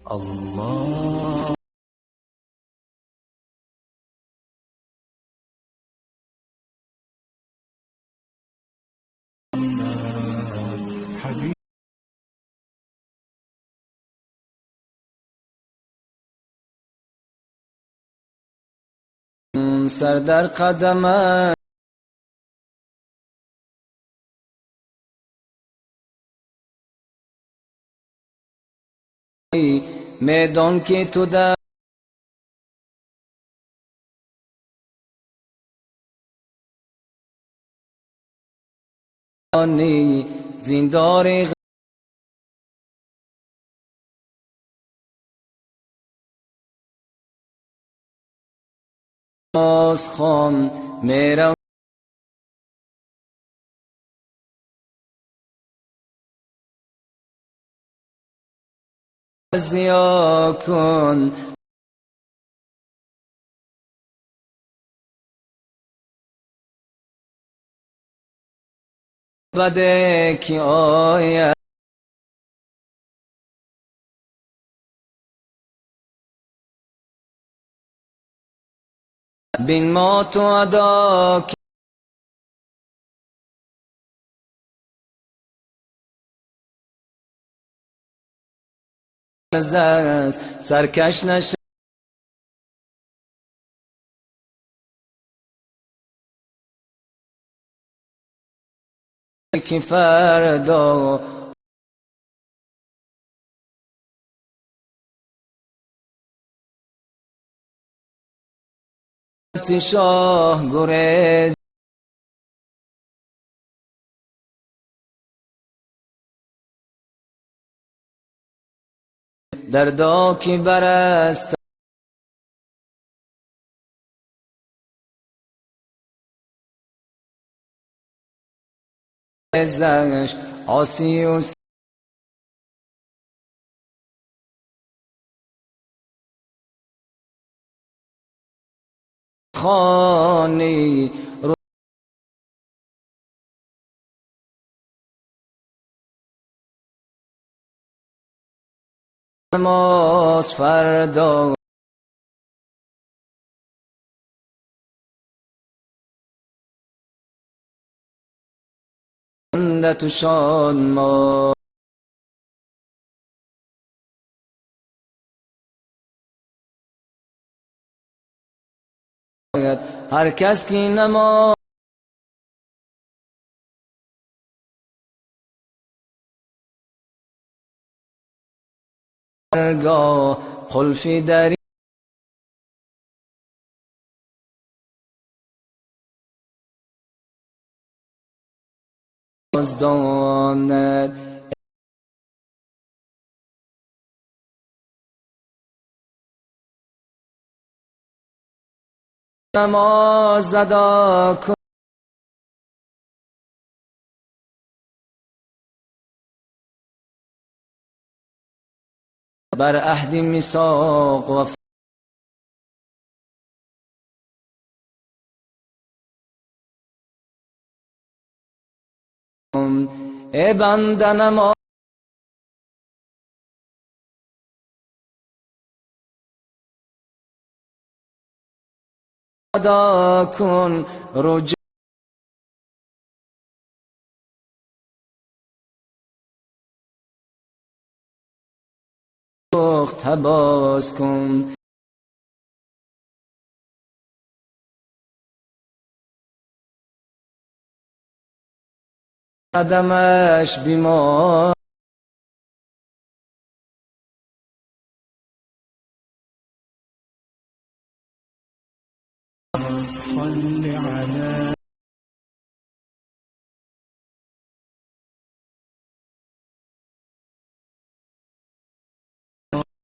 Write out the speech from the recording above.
الله حبيب سر در قدمت میدان که تو در زیندار غاز خان میرم زیا کن بده که آید بین ما تو ادا سرکش نشه که فردا شاه گریز دردا که برست زش عاصی و خانی نماز فردا تو شان ما هر کس که نماز درگاه قلفی دری داند نماز ادا کن بر عهد میثاق وفا ای بنده نماز ادا کن رجوع باز کن قدمش بیمار صل على